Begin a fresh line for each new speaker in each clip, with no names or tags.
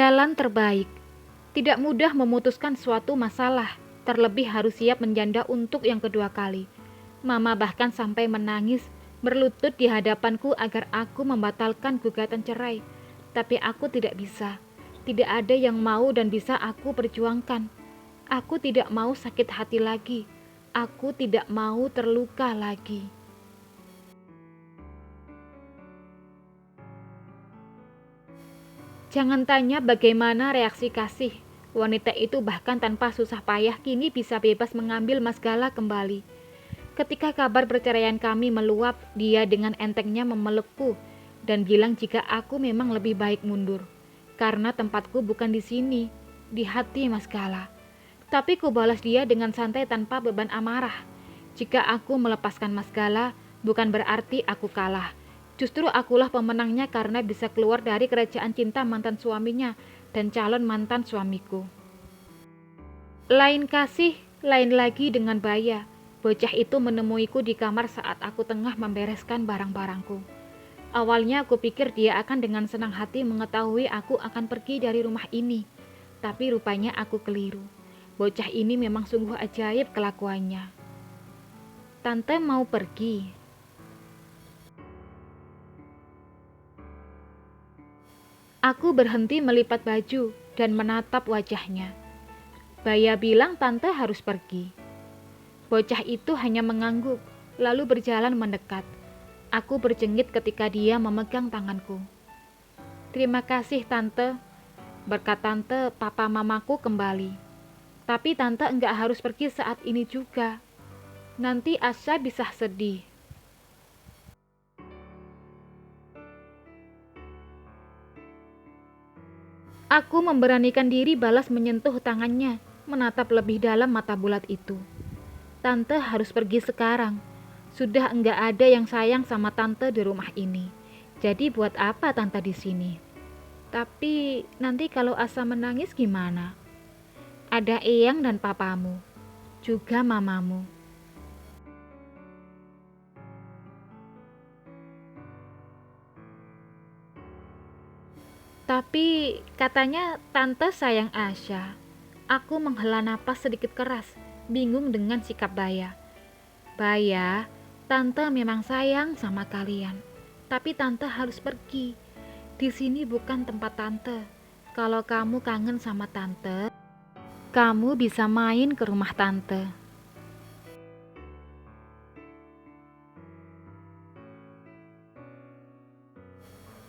Jalan terbaik. Tidak mudah memutuskan suatu masalah, terlebih harus siap menjanda untuk yang kedua kali. Mama bahkan sampai menangis, berlutut di hadapanku agar aku membatalkan gugatan cerai. Tapi aku tidak bisa. Tidak ada yang mau dan bisa aku perjuangkan. Aku tidak mau sakit hati lagi. Aku tidak mau terluka lagi. Jangan tanya bagaimana reaksi kasih. Wanita itu bahkan tanpa susah payah kini bisa bebas mengambil Mas Gala kembali. Ketika kabar perceraian kami meluap, dia dengan entengnya memelukku dan bilang jika aku memang lebih baik mundur. Karena tempatku bukan di sini, di hati Mas Gala. Tapi ku balas dia dengan santai tanpa beban amarah. Jika aku melepaskan Mas Gala, bukan berarti aku kalah. Justru akulah pemenangnya karena bisa keluar dari kerajaan cinta mantan suaminya dan calon mantan suamiku. Lain kasih, lain lagi dengan Baya. Bocah itu menemuiku di kamar saat aku tengah membereskan barang-barangku. Awalnya aku pikir dia akan dengan senang hati mengetahui aku akan pergi dari rumah ini. Tapi rupanya aku keliru. Bocah ini memang sungguh ajaib kelakuannya. Tante mau pergi. Aku berhenti melipat baju dan menatap wajahnya. Baya bilang tante harus pergi. Bocah itu hanya mengangguk, lalu berjalan mendekat. Aku berjengit ketika dia memegang tanganku. Terima kasih tante, berkat tante papa mamaku kembali. Tapi tante enggak harus pergi saat ini juga. Nanti Asya bisa sedih. Aku memberanikan diri balas menyentuh tangannya, menatap lebih dalam mata bulat itu. Tante harus pergi sekarang. Sudah enggak ada yang sayang sama tante di rumah ini. Jadi buat apa tante di sini? Tapi nanti kalau Asa menangis gimana? Ada Eyang dan papamu, juga mamamu. Tapi katanya tante sayang Asya. Aku menghela napas sedikit keras, bingung dengan sikap Baya. Baya, tante memang sayang sama kalian. Tapi tante harus pergi. Di sini bukan tempat tante. Kalau kamu kangen sama tante, kamu bisa main ke rumah tante.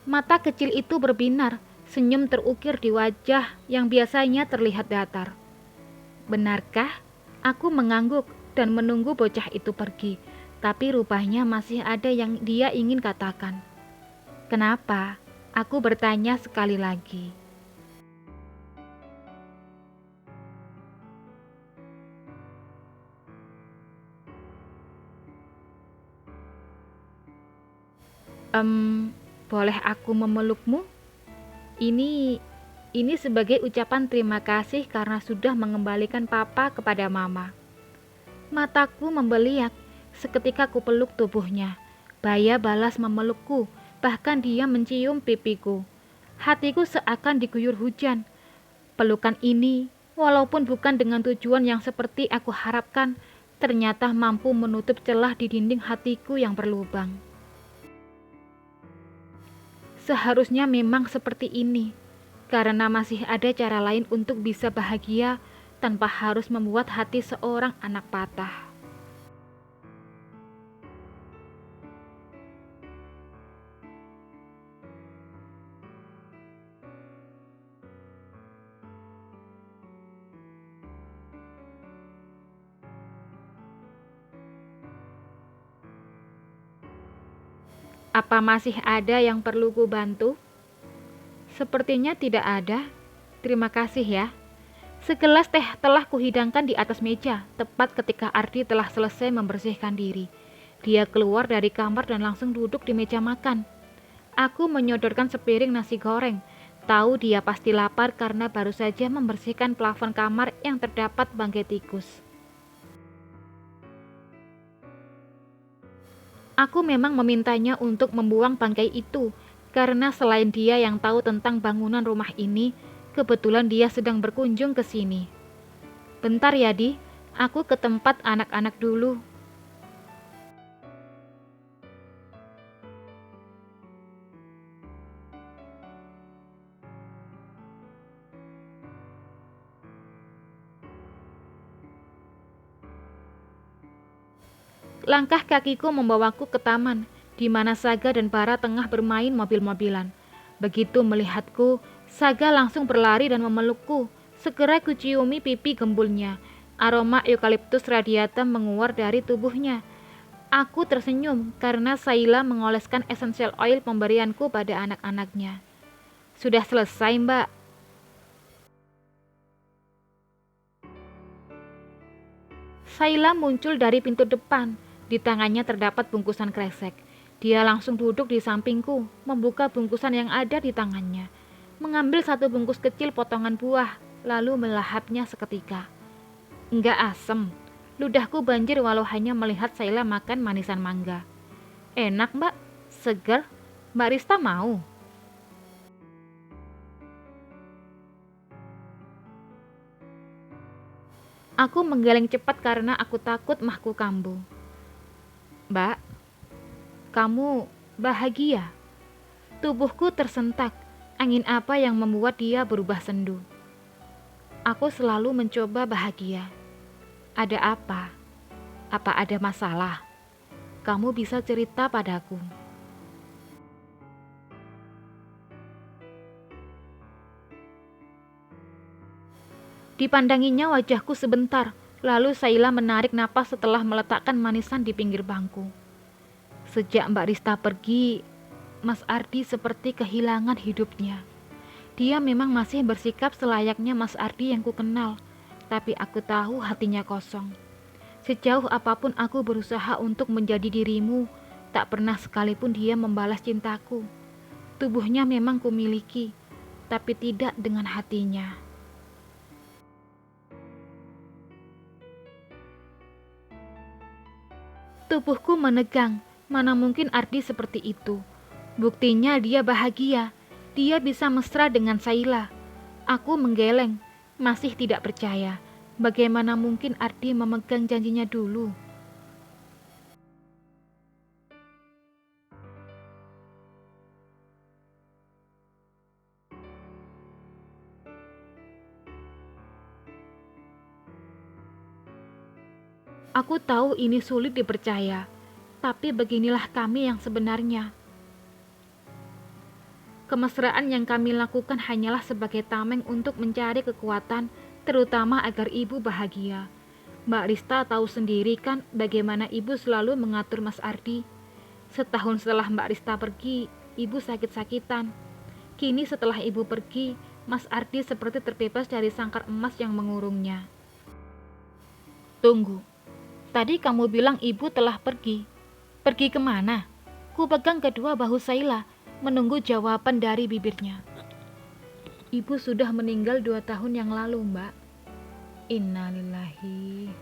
Mata kecil itu berbinar, senyum terukir di wajah yang biasanya terlihat datar. Benarkah? Aku mengangguk dan menunggu bocah itu pergi, tapi rupanya masih ada yang dia ingin katakan. Kenapa? Aku bertanya sekali lagi. Boleh aku memelukmu? Ini ini sebagai ucapan terima kasih karena sudah mengembalikan papa kepada mama. Mataku membeliak, seketika ku peluk tubuhnya. Baya balas memelukku, bahkan dia mencium pipiku. Hatiku seakan diguyur hujan. Pelukan ini, walaupun bukan dengan tujuan yang seperti aku harapkan, ternyata mampu menutup celah di dinding hatiku yang berlubang. Seharusnya memang seperti ini, karena masih ada cara lain untuk bisa bahagia tanpa harus membuat hati seorang anak patah. Apa masih ada yang perlu ku bantu? Sepertinya tidak ada. Terima kasih ya. Segelas teh telah kuhidangkan di atas meja, tepat ketika Ardi telah selesai membersihkan diri. Dia keluar dari kamar dan langsung duduk di meja makan. Aku menyodorkan sepiring nasi goreng. Tahu dia pasti lapar karena baru saja membersihkan plafon kamar yang terdapat bangkai tikus. Aku memang memintanya untuk membuang bangkai itu, karena selain dia yang tahu tentang bangunan rumah ini, Kebetulan dia sedang berkunjung ke sini. Bentar ya, Di. Aku ke tempat anak-anak dulu. Langkah kakiku membawaku ke taman, di mana Saga dan Bara tengah bermain mobil-mobilan. Begitu melihatku, Saga langsung berlari dan memelukku. Segera kuciumi pipi gembulnya. Aroma eukaliptus radiata menguar dari tubuhnya. Aku tersenyum karena Saila mengoleskan essential oil pemberianku pada anak-anaknya. Sudah selesai, Mbak. Saila muncul dari pintu depan. Di tangannya terdapat bungkusan kresek. Dia langsung duduk di sampingku, membuka bungkusan yang ada di tangannya. Mengambil satu bungkus kecil potongan buah, lalu melahapnya seketika. Enggak asem. Ludahku banjir walau hanya melihat Saila makan manisan mangga. Enak, Mbak. Segar. Mbak Rista mau? Aku menggeleng cepat karena aku takut mahku kambuh. Mbak, kamu bahagia? Tubuhku tersentak. Angin apa yang membuat dia berubah sendu? Aku selalu mencoba bahagia. Ada apa? Apa ada masalah? Kamu bisa cerita padaku. Dipandanginya wajahku sebentar, lalu Saila menarik napas setelah meletakkan manisan di pinggir bangku. Sejak Mbak Rista pergi, Mas Ardi seperti kehilangan hidupnya. Dia memang masih bersikap selayaknya Mas Ardi yang kukenal, tapi aku tahu hatinya kosong. Sejauh apapun aku berusaha untuk menjadi dirimu, tak pernah sekalipun dia membalas cintaku. Tubuhnya memang kumiliki, tapi tidak dengan hatinya. Tubuhku menegang, mana mungkin Ardi seperti itu. Buktinya dia bahagia, dia bisa mesra dengan Saila. Aku menggeleng, masih tidak percaya. Bagaimana mungkin Ardi memegang janjinya dulu? Aku tahu ini sulit dipercaya, tapi beginilah kami yang sebenarnya. Kemesraan yang kami lakukan hanyalah sebagai tameng untuk mencari kekuatan, terutama agar ibu bahagia. Mbak Rista tahu sendiri kan bagaimana ibu selalu mengatur Mas Ardi. Setahun setelah Mbak Rista pergi, ibu sakit-sakitan. Kini setelah ibu pergi, Mas Ardi seperti terbebas dari sangkar emas yang mengurungnya. Tunggu, tadi kamu bilang ibu telah pergi. Pergi kemana? Ku pegang kedua bahu Saila, menunggu jawaban dari bibirnya. Ibu sudah meninggal 2 tahun yang lalu, Mbak. Innalillahi.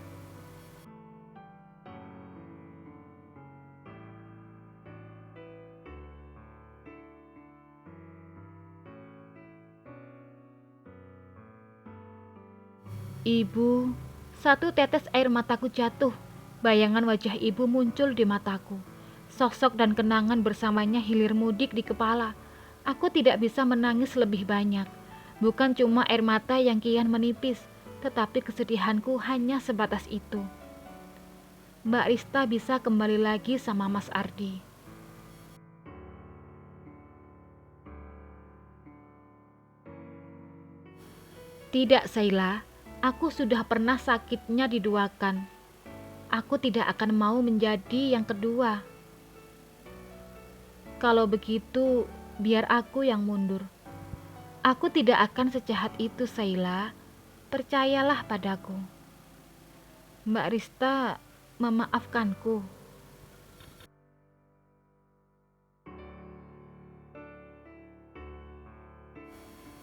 Ibu, satu tetes air mataku jatuh. Bayangan wajah ibu muncul di mataku. Sosok dan kenangan bersamanya hilir mudik di kepala. Aku tidak bisa menangis lebih banyak. Bukan cuma air mata yang kian menipis, tetapi kesedihanku hanya sebatas itu. Mbak Rista bisa kembali lagi sama Mas Ardi. Tidak, Saila. Aku sudah pernah sakitnya diduakan. Aku tidak akan mau menjadi yang kedua. Kalau begitu, biar aku yang mundur. Aku tidak akan sejahat itu, Saila. Percayalah padaku. Mbak Rista memaafkanku.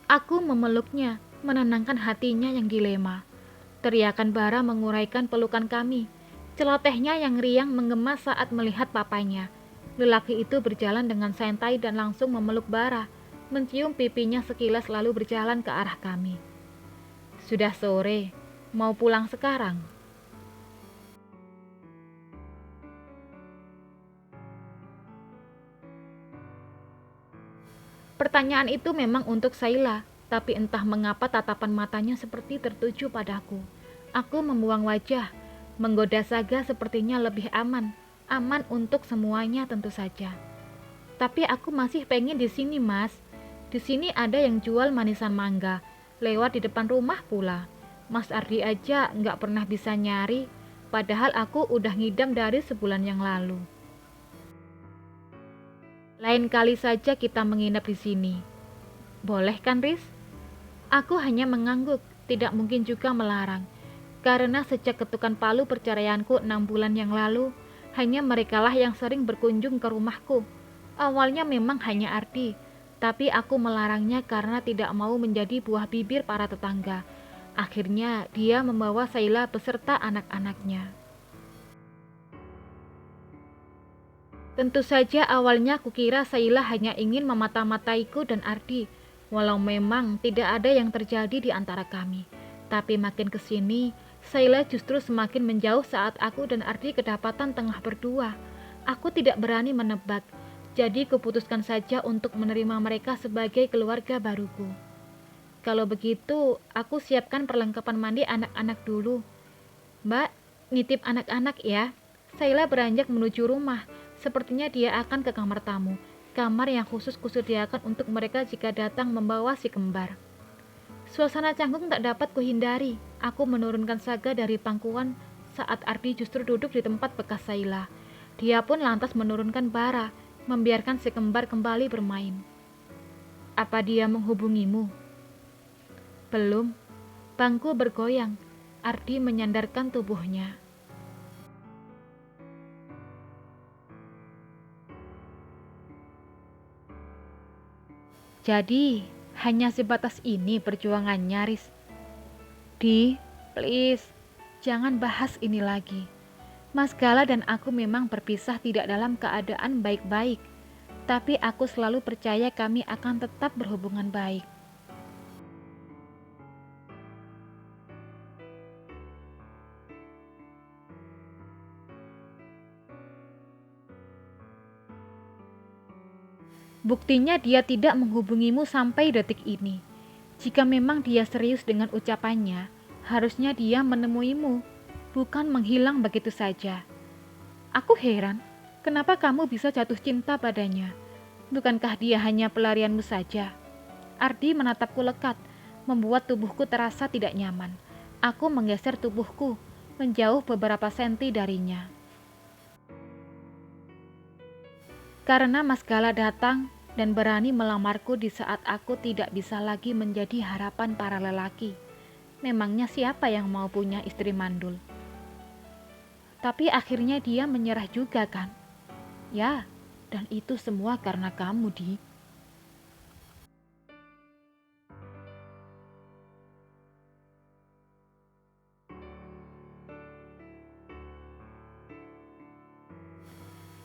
Aku memeluknya, menenangkan hatinya yang dilema. Teriakan Bara menguraikan pelukan kami. Celotehnya yang riang menggema saat melihat papanya. Lelaki itu berjalan dengan santai dan langsung memeluk Bara. mencium pipinya sekilas lalu berjalan ke arah kami. Sudah sore, mau pulang sekarang? Pertanyaan itu memang untuk Saila, tapi entah mengapa tatapan matanya seperti tertuju padaku. Aku membuang wajah, menggoda Saga sepertinya lebih aman. Aman untuk semuanya tentu saja. Tapi aku masih pengen di sini, Mas. Di sini ada yang jual manisan mangga, lewat di depan rumah pula. Mas Ardi aja nggak pernah bisa nyari, padahal aku udah ngidam dari sebulan yang lalu. Lain kali saja kita menginap di sini. Boleh kan, Riz? Aku hanya mengangguk, tidak mungkin juga melarang. Karena sejak ketukan palu perceraianku 6 bulan yang lalu, hanya merekalah yang sering berkunjung ke rumahku. Awalnya memang hanya Ardi, tapi aku melarangnya karena tidak mau menjadi buah bibir para tetangga. Akhirnya dia membawa Saila beserta anak-anaknya. Tentu saja awalnya kukira Saila hanya ingin memata-mataiku dan Ardi, walau memang tidak ada yang terjadi di antara kami. Tapi makin kesini, Saila justru semakin menjauh saat aku dan Ardi kedapatan tengah berdua. Aku tidak berani menebak, jadi kuputuskan saja untuk menerima mereka sebagai keluarga baruku. Kalau begitu, aku siapkan perlengkapan mandi anak-anak dulu. Mbak, nitip anak-anak ya. Saila beranjak menuju rumah. Sepertinya dia akan ke kamar tamu, kamar yang khusus kusediakan untuk mereka jika datang membawa si kembar. Suasana canggung tak dapat kuhindari. Aku menurunkan Saga dari pangkuan saat Ardi justru duduk di tempat bekas Saila. Dia pun lantas menurunkan bara, membiarkan si kembar kembali bermain. Apa dia menghubungimu? Belum. Bangku bergoyang. Ardi menyandarkan tubuhnya. Jadi, hanya sebatas ini perjuangannya, Riz. Di, please, jangan bahas ini lagi. Mas Gala dan aku memang berpisah tidak dalam keadaan baik-baik, tapi aku selalu percaya kami akan tetap berhubungan baik. Buktinya dia tidak menghubungimu sampai detik ini. Jika memang dia serius dengan ucapannya, harusnya dia menemuimu, bukan menghilang begitu saja. Aku heran, kenapa kamu bisa jatuh cinta padanya? Bukankah dia hanya pelarianmu saja? Ardi menatapku lekat, membuat tubuhku terasa tidak nyaman. Aku menggeser tubuhku, menjauh beberapa senti darinya. Karena Mas Gala datang dan berani melamarku di saat aku tidak bisa lagi menjadi harapan para lelaki. Memangnya siapa yang mau punya istri mandul? Tapi akhirnya dia menyerah juga kan? Ya, dan itu semua karena kamu, Di.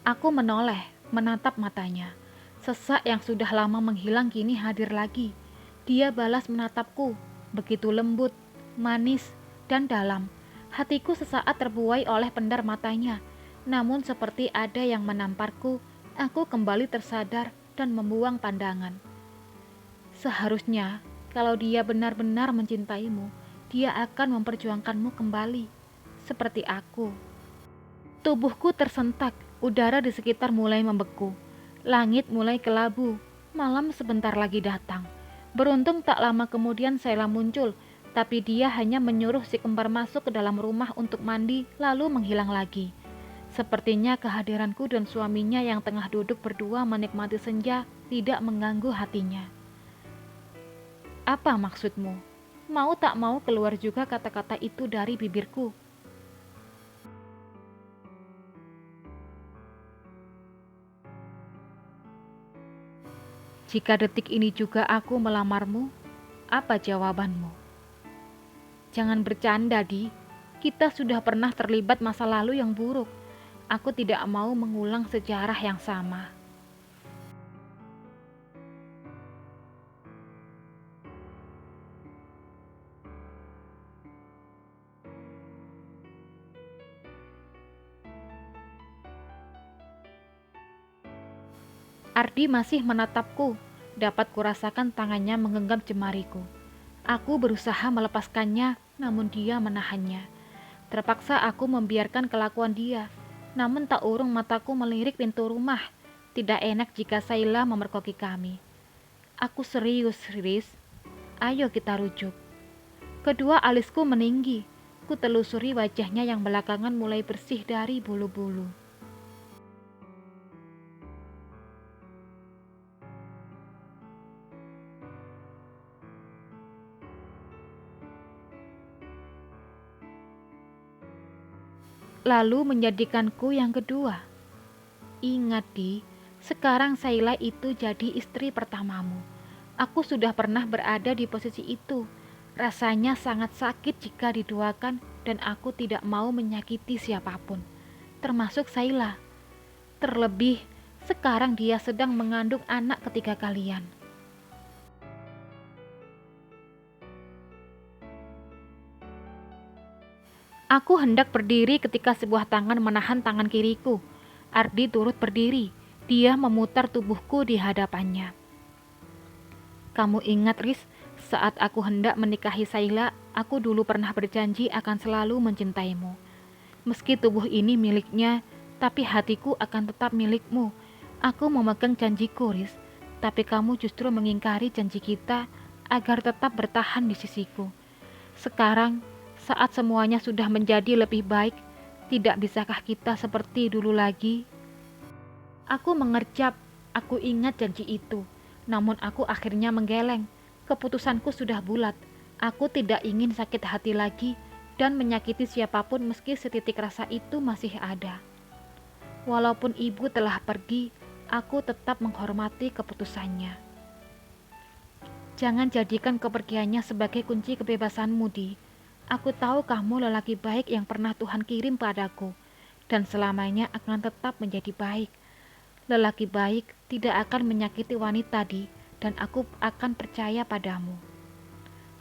Aku menoleh, menatap matanya. Sesak yang sudah lama menghilang kini hadir lagi. Dia balas menatapku, begitu lembut, manis, dan dalam. Hatiku sesaat terbuai oleh pendar matanya. Namun seperti ada yang menamparku, aku kembali tersadar dan membuang pandangan. Seharusnya, kalau dia benar-benar mencintaimu, dia akan memperjuangkanmu kembali, seperti aku. Tubuhku tersentak, udara di sekitar mulai membeku. Langit mulai kelabu, malam sebentar lagi datang. Beruntung tak lama kemudian Saila muncul, tapi dia hanya menyuruh si kembar masuk ke dalam rumah untuk mandi lalu menghilang lagi. Sepertinya kehadiranku dan suaminya yang tengah duduk berdua menikmati senja tidak mengganggu hatinya. Apa maksudmu? Mau tak mau keluar juga kata-kata itu dari bibirku. Jika detik ini juga aku melamarmu, apa jawabanmu? Jangan bercanda, Di. Kita sudah pernah terlibat masa lalu yang buruk. Aku tidak mau mengulang sejarah yang sama. Ardi masih menatapku. Dapat kurasakan tangannya menggenggam jemariku. Aku berusaha melepaskannya, namun dia menahannya. Terpaksa aku membiarkan kelakuan dia. Namun tak urung mataku melirik pintu rumah. Tidak enak jika Saila memergoki kami. Aku serius, Riris. Ayo kita rujuk. Kedua alisku meninggi. Ku telusuri wajahnya yang belakangan mulai bersih dari bulu-bulu. Lalu menjadikanku yang kedua. Ingat Di, sekarang Saila itu jadi istri pertamamu. Aku sudah pernah berada di posisi itu. Rasanya sangat sakit jika diduakan dan aku tidak mau menyakiti siapapun, termasuk Saila. Terlebih, sekarang dia sedang mengandung anak ketiga kalian. Aku hendak berdiri ketika sebuah tangan menahan tangan kiriku. Ardi turut berdiri. Dia memutar tubuhku di hadapannya. Kamu ingat, Riz, saat aku hendak menikahi Saila, aku dulu pernah berjanji akan selalu mencintaimu. Meski tubuh ini miliknya, tapi hatiku akan tetap milikmu. Aku memegang janjiku, Riz, tapi kamu justru mengingkari janji kita agar tetap bertahan di sisiku. Sekarang, saat semuanya sudah menjadi lebih baik, tidak bisakah kita seperti dulu lagi? Aku mengerjap, aku ingat janji itu. Namun aku akhirnya menggeleng. Keputusanku sudah bulat. Aku tidak ingin sakit hati lagi dan menyakiti siapapun meski setitik rasa itu masih ada. Walaupun ibu telah pergi, aku tetap menghormati keputusannya. Jangan jadikan kepergiannya sebagai kunci kebebasanmu, Di. Aku tahu kamu lelaki baik yang pernah Tuhan kirim padaku, dan selamanya akan tetap menjadi baik. Lelaki baik tidak akan menyakiti wanita, Di, dan aku akan percaya padamu.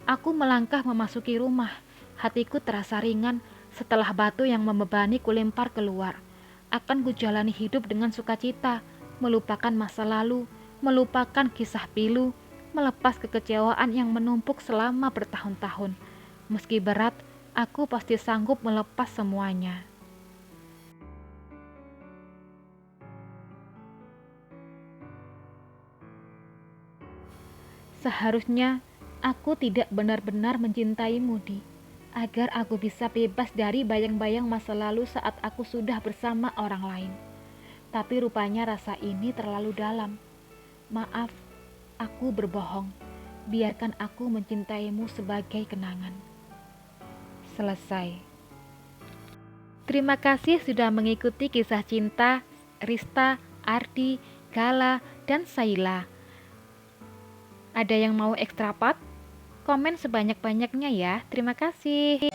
Aku melangkah memasuki rumah. Hatiku terasa ringan setelah batu yang membebani kulempar keluar. Akan kujalani hidup dengan sukacita, melupakan masa lalu, melupakan kisah pilu, melepas kekecewaan yang menumpuk selama bertahun-tahun. Meski berat, aku pasti sanggup melepas semuanya. Seharusnya aku tidak benar-benar mencintaimu, Di, agar aku bisa bebas dari bayang-bayang masa lalu saat aku sudah bersama orang lain. Tapi rupanya rasa ini terlalu dalam. Maaf, aku berbohong. Biarkan aku mencintaimu sebagai kenangan. Selesai. Terima kasih sudah mengikuti kisah cinta Rista, Ardi, Gala, dan Saila. Ada yang mau ekstra part? Komen sebanyak-banyaknya ya. Terima kasih.